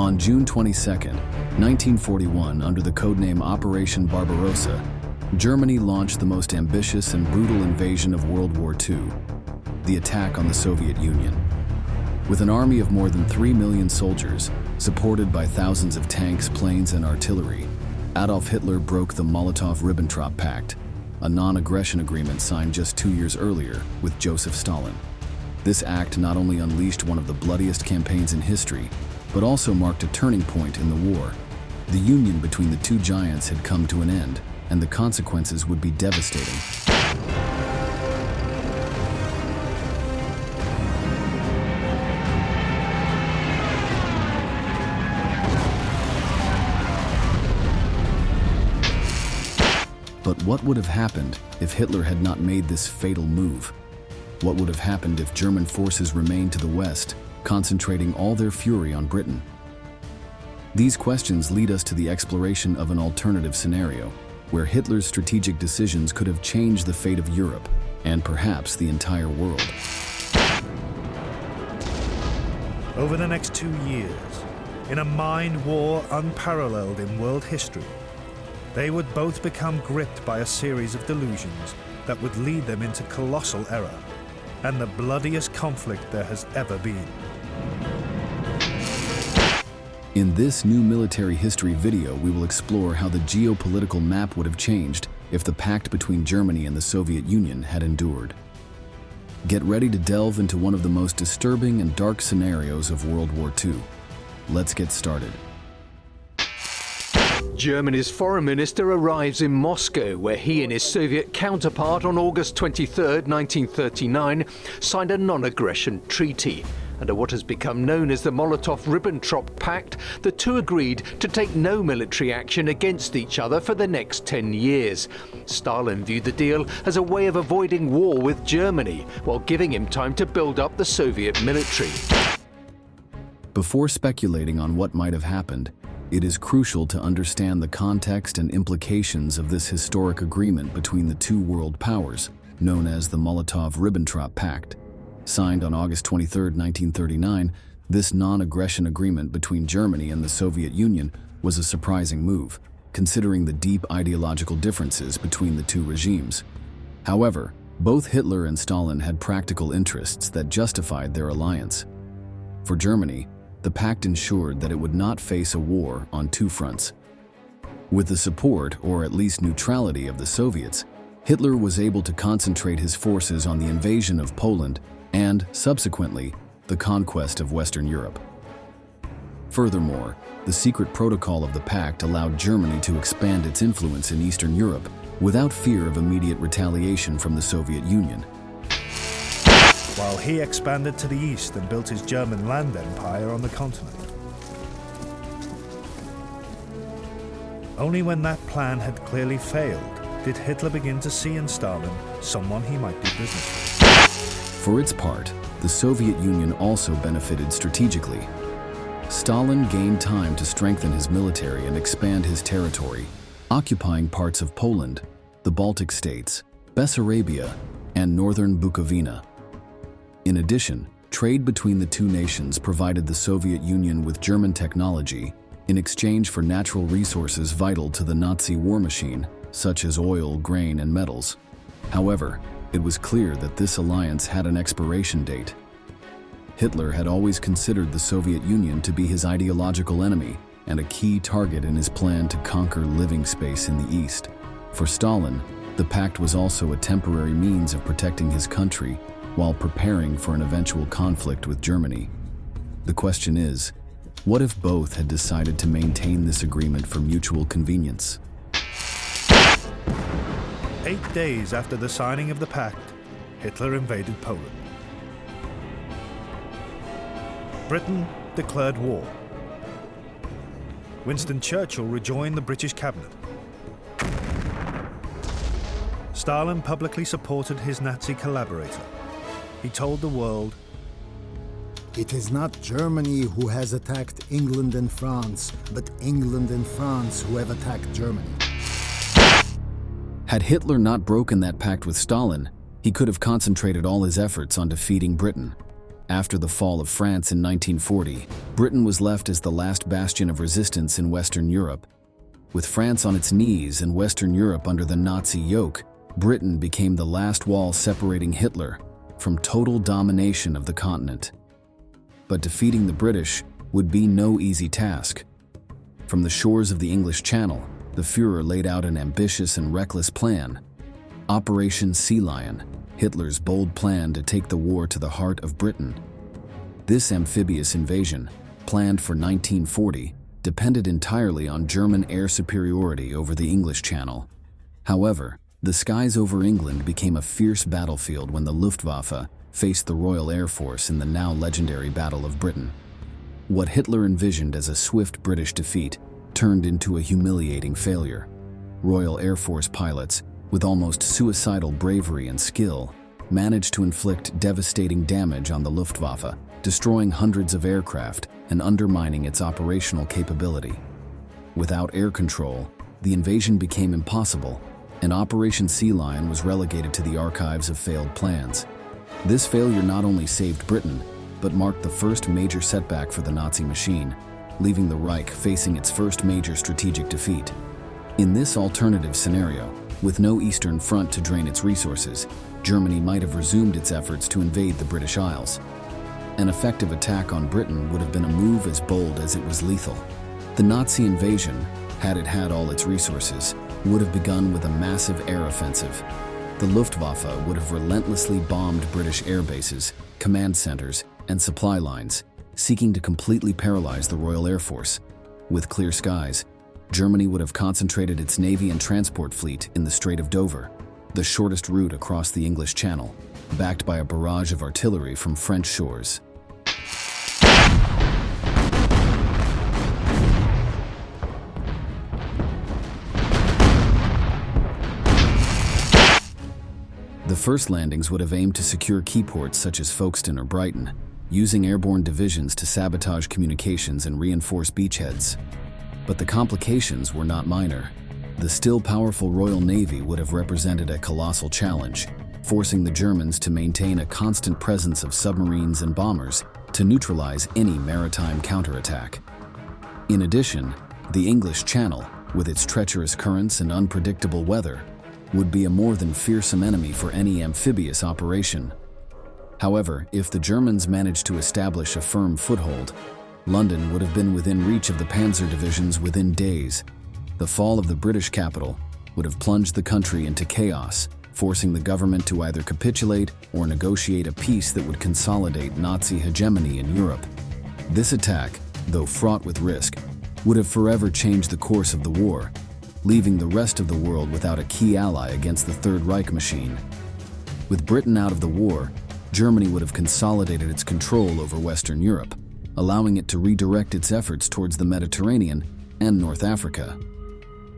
On June 22, 1941, under the codename Operation Barbarossa, Germany launched the most ambitious and brutal invasion of World War II, the attack on the Soviet Union. With an army of more than 3 million soldiers, supported by thousands of tanks, planes, and artillery, Adolf Hitler broke the Molotov-Ribbentrop Pact, a non-aggression agreement signed just 2 years earlier with Joseph Stalin. This act not only unleashed one of the bloodiest campaigns in history, but also marked a turning point in the war. The union between the two giants had come to an end, and the consequences would be devastating. But what would have happened if Hitler had not made this fatal move? What would have happened if German forces remained to the west, concentrating all their fury on Britain? These questions lead us to the exploration of an alternative scenario, where Hitler's strategic decisions could have changed the fate of Europe, and perhaps the entire world. Over the next 2 years, in a mind war unparalleled in world history, they would both become gripped by a series of delusions that would lead them into colossal error and the bloodiest conflict there has ever been. In this new military history video, we will explore how the geopolitical map would have changed if the pact between Germany and the Soviet Union had endured. Get ready to delve into one of the most disturbing and dark scenarios of World War II. Let's get started. Germany's foreign minister arrives in Moscow, where he and his Soviet counterpart on August 23, 1939, signed a non-aggression treaty. Under what has become known as the Molotov-Ribbentrop Pact, the two agreed to take no military action against each other for the next 10 years. Stalin viewed the deal as a way of avoiding war with Germany, while giving him time to build up the Soviet military. Before speculating on what might have happened, it is crucial to understand the context and implications of this historic agreement between the two world powers, known as the Molotov-Ribbentrop Pact. Signed on August 23, 1939, this non-aggression agreement between Germany and the Soviet Union was a surprising move, considering the deep ideological differences between the two regimes. However, both Hitler and Stalin had practical interests that justified their alliance. For Germany, the pact ensured that it would not face a war on two fronts. With the support, or at least neutrality, of the Soviets, Hitler was able to concentrate his forces on the invasion of Poland and, subsequently, the conquest of Western Europe. Furthermore, the secret protocol of the pact allowed Germany to expand its influence in Eastern Europe without fear of immediate retaliation from the Soviet Union. While he expanded to the east and built his German land empire on the continent. Only when that plan had clearly failed did Hitler begin to see in Stalin someone he might do business with. For its part, the Soviet Union also benefited strategically. Stalin gained time to strengthen his military and expand his territory, occupying parts of Poland, the Baltic states, Bessarabia, and northern Bukovina. In addition, trade between the two nations provided the Soviet Union with German technology in exchange for natural resources vital to the Nazi war machine, such as oil, grain, and metals. However, it was clear that this alliance had an expiration date. Hitler had always considered the Soviet Union to be his ideological enemy and a key target in his plan to conquer living space in the East. For Stalin, the pact was also a temporary means of protecting his country while preparing for an eventual conflict with Germany. The question is, what if both had decided to maintain this agreement for mutual convenience? 8 days after the signing of the pact, Hitler invaded Poland. Britain declared war. Winston Churchill rejoined the British cabinet. Stalin publicly supported his Nazi collaborator. He told the world, "It is not Germany who has attacked England and France, but England and France who have attacked Germany." Had Hitler not broken that pact with Stalin, he could have concentrated all his efforts on defeating Britain. After the fall of France in 1940, Britain was left as the last bastion of resistance in Western Europe. With France on its knees and Western Europe under the Nazi yoke, Britain became the last wall separating Hitler from total domination of the continent. But defeating the British would be no easy task. From the shores of the English Channel, the Führer laid out an ambitious and reckless plan. Operation Sea Lion, Hitler's bold plan to take the war to the heart of Britain. This amphibious invasion, planned for 1940, depended entirely on German air superiority over the English Channel. However, the skies over England became a fierce battlefield when the Luftwaffe faced the Royal Air Force in the now legendary Battle of Britain. What Hitler envisioned as a swift British defeat turned into a humiliating failure. Royal Air Force pilots, with almost suicidal bravery and skill, managed to inflict devastating damage on the Luftwaffe, destroying hundreds of aircraft and undermining its operational capability. Without air control, the invasion became impossible, and Operation Sea Lion was relegated to the archives of failed plans. This failure not only saved Britain, but marked the first major setback for the Nazi machine, leaving the Reich facing its first major strategic defeat. In this alternative scenario, with no Eastern front to drain its resources, Germany might have resumed its efforts to invade the British Isles. An effective attack on Britain would have been a move as bold as it was lethal. The Nazi invasion, had it had all its resources, would have begun with a massive air offensive. The Luftwaffe would have relentlessly bombed British air bases, command centers, and supply lines, seeking to completely paralyze the Royal Air Force. With clear skies, Germany would have concentrated its navy and transport fleet in the Strait of Dover, the shortest route across the English Channel, backed by a barrage of artillery from French shores. The first landings would have aimed to secure key ports such as Folkestone or Brighton, using airborne divisions to sabotage communications and reinforce beachheads. But the complications were not minor. The still powerful Royal Navy would have represented a colossal challenge, forcing the Germans to maintain a constant presence of submarines and bombers to neutralize any maritime counterattack. In addition, the English Channel, with its treacherous currents and unpredictable weather, would be a more than fearsome enemy for any amphibious operation. However, if the Germans managed to establish a firm foothold, London would have been within reach of the panzer divisions within days. The fall of the British capital would have plunged the country into chaos, forcing the government to either capitulate or negotiate a peace that would consolidate Nazi hegemony in Europe. This attack, though fraught with risk, would have forever changed the course of the war, leaving the rest of the world without a key ally against the Third Reich machine. With Britain out of the war, Germany would have consolidated its control over Western Europe, allowing it to redirect its efforts towards the Mediterranean and North Africa.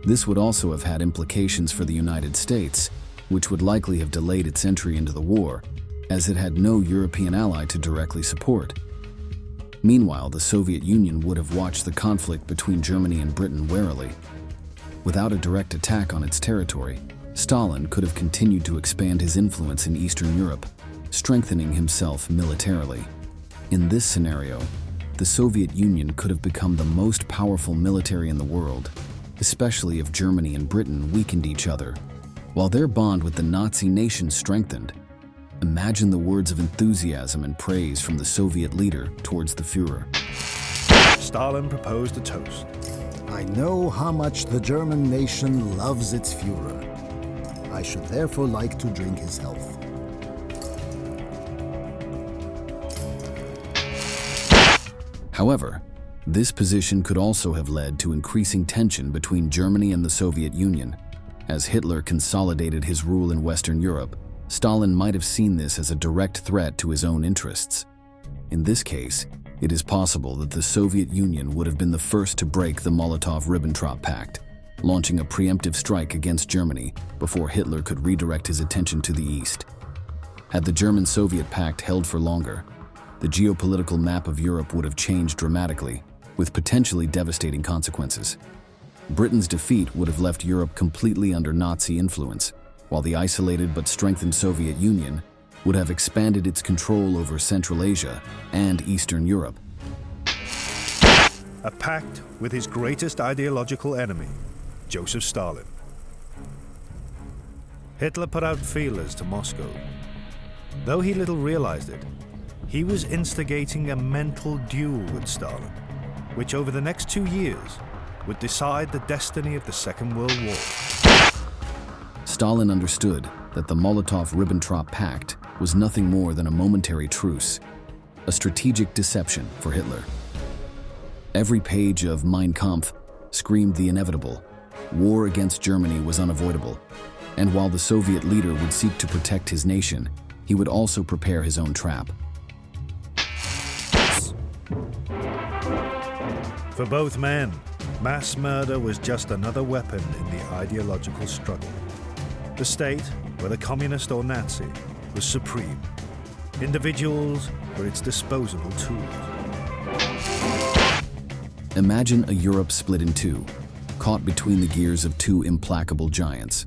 This would also have had implications for the United States, which would likely have delayed its entry into the war, as it had no European ally to directly support. Meanwhile, the Soviet Union would have watched the conflict between Germany and Britain warily. Without a direct attack on its territory, Stalin could have continued to expand his influence in Eastern Europe, strengthening himself militarily. In this scenario, the Soviet Union could have become the most powerful military in the world, especially if Germany and Britain weakened each other, while their bond with the Nazi nation strengthened. Imagine the words of enthusiasm and praise from the Soviet leader towards the Führer. Stalin proposed a toast. I know how much the German nation loves its Führer. I should therefore like to drink his health. However, this position could also have led to increasing tension between Germany and the Soviet Union. As Hitler consolidated his rule in Western Europe, Stalin might have seen this as a direct threat to his own interests. In this case, it is possible that the Soviet Union would have been the first to break the Molotov-Ribbentrop Pact, launching a preemptive strike against Germany before Hitler could redirect his attention to the east. Had the German-Soviet pact held for longer, the geopolitical map of Europe would have changed dramatically, with potentially devastating consequences. Britain's defeat would have left Europe completely under Nazi influence, while the isolated but strengthened Soviet Union would have expanded its control over Central Asia and Eastern Europe. A pact with his greatest ideological enemy, Joseph Stalin. Hitler put out feelers to Moscow. Though he little realized it, he was instigating a mental duel with Stalin, which over the next 2 years would decide the destiny of the Second World War. Stalin understood that the Molotov-Ribbentrop Pact was nothing more than a momentary truce, a strategic deception for Hitler. Every page of Mein Kampf screamed the inevitable. War against Germany was unavoidable, and while the Soviet leader would seek to protect his nation, he would also prepare his own trap. For both men, mass murder was just another weapon in the ideological struggle. The state, whether communist or Nazi, was supreme. Individuals were its disposable tools. Imagine a Europe split in two, caught between the gears of two implacable giants.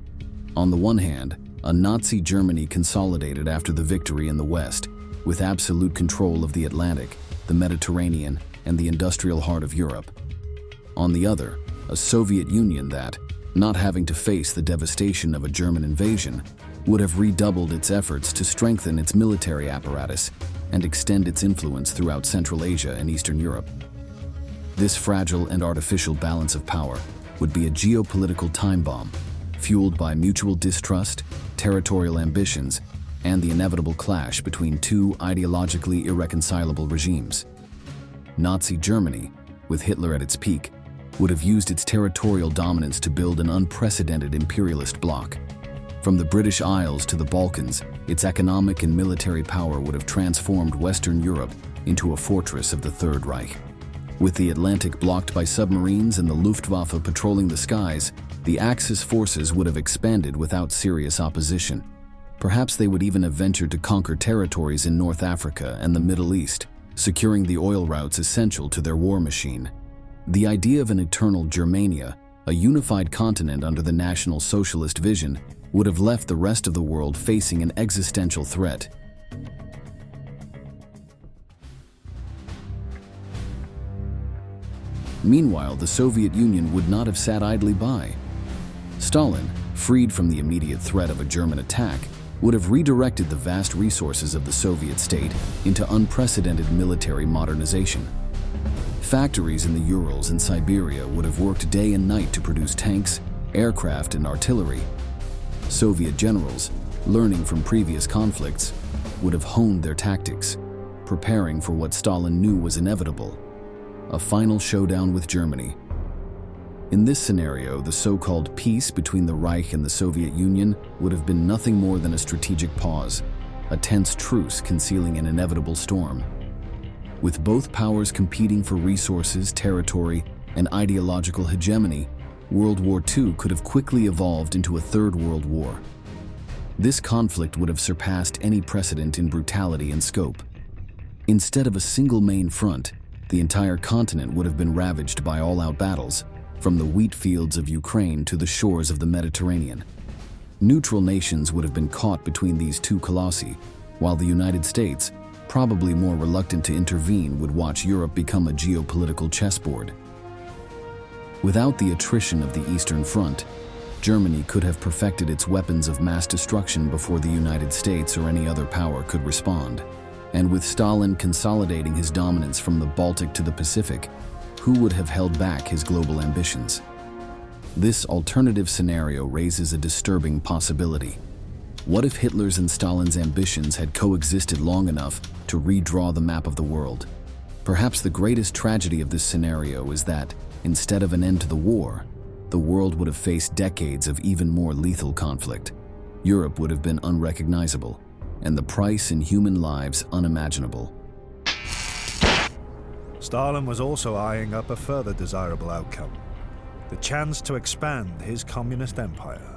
On the one hand, a Nazi Germany consolidated after the victory in the West, with absolute control of the Atlantic, the Mediterranean, and the industrial heart of Europe. On the other, a Soviet Union that, not having to face the devastation of a German invasion, would have redoubled its efforts to strengthen its military apparatus and extend its influence throughout Central Asia and Eastern Europe. This fragile and artificial balance of power would be a geopolitical time bomb, fueled by mutual distrust, territorial ambitions, and the inevitable clash between two ideologically irreconcilable regimes. Nazi Germany, with Hitler at its peak, would have used its territorial dominance to build an unprecedented imperialist bloc. From the British Isles to the Balkans, its economic and military power would have transformed Western Europe into a fortress of the Third Reich. With the Atlantic blocked by submarines and the Luftwaffe patrolling the skies, the Axis forces would have expanded without serious opposition. Perhaps they would even have ventured to conquer territories in North Africa and the Middle East, securing the oil routes essential to their war machine. The idea of an eternal Germania, a unified continent under the National Socialist vision, would have left the rest of the world facing an existential threat. Meanwhile, the Soviet Union would not have sat idly by. Stalin, freed from the immediate threat of a German attack, would have redirected the vast resources of the Soviet state into unprecedented military modernization. Factories in the Urals and Siberia would have worked day and night to produce tanks, aircraft, and artillery. Soviet generals, learning from previous conflicts, would have honed their tactics, preparing for what Stalin knew was inevitable: a final showdown with Germany. In this scenario, the so-called peace between the Reich and the Soviet Union would have been nothing more than a strategic pause, a tense truce concealing an inevitable storm. With both powers competing for resources, territory, and ideological hegemony, World War II could have quickly evolved into a Third World War. This conflict would have surpassed any precedent in brutality and scope. Instead of a single main front, the entire continent would have been ravaged by all-out battles, from the wheat fields of Ukraine to the shores of the Mediterranean. Neutral nations would have been caught between these two colossi, while the United States, probably more reluctant to intervene, would watch Europe become a geopolitical chessboard. Without the attrition of the Eastern Front, Germany could have perfected its weapons of mass destruction before the United States or any other power could respond. And with Stalin consolidating his dominance from the Baltic to the Pacific, who would have held back his global ambitions? This alternative scenario raises a disturbing possibility. What if Hitler's and Stalin's ambitions had coexisted long enough to redraw the map of the world? Perhaps the greatest tragedy of this scenario is that, instead of an end to the war, the world would have faced decades of even more lethal conflict. Europe would have been unrecognizable, and the price in human lives unimaginable. Stalin was also eyeing up a further desirable outcome: the chance to expand his communist empire.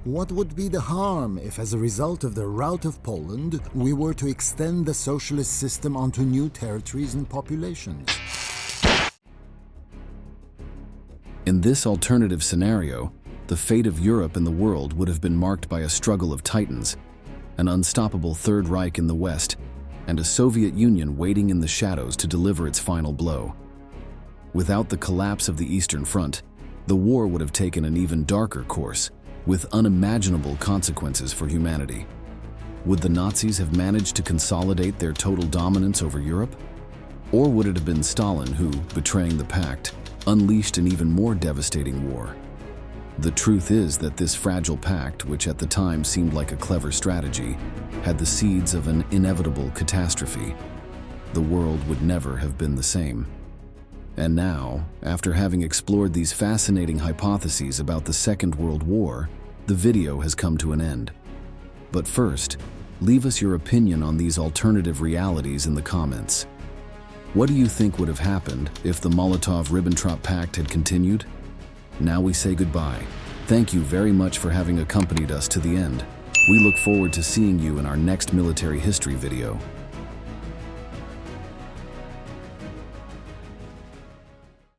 What would be the harm if, as a result of the rout of Poland, we were to extend the socialist system onto new territories and populations? In this alternative scenario, the fate of Europe and the world would have been marked by a struggle of titans, an unstoppable Third Reich in the West, and a Soviet Union waiting in the shadows to deliver its final blow. Without the collapse of the Eastern Front, the war would have taken an even darker course, with unimaginable consequences for humanity. Would the Nazis have managed to consolidate their total dominance over Europe? Or would it have been Stalin who, betraying the pact, unleashed an even more devastating war? The truth is that this fragile pact, which at the time seemed like a clever strategy, had the seeds of an inevitable catastrophe. The world would never have been the same. And now, after having explored these fascinating hypotheses about the Second World War, the video has come to an end. But first, leave us your opinion on these alternative realities in the comments. What do you think would have happened if the Molotov-Ribbentrop Pact had continued? Now we say goodbye. Thank you very much for having accompanied us to the end. We look forward to seeing you in our next military history video.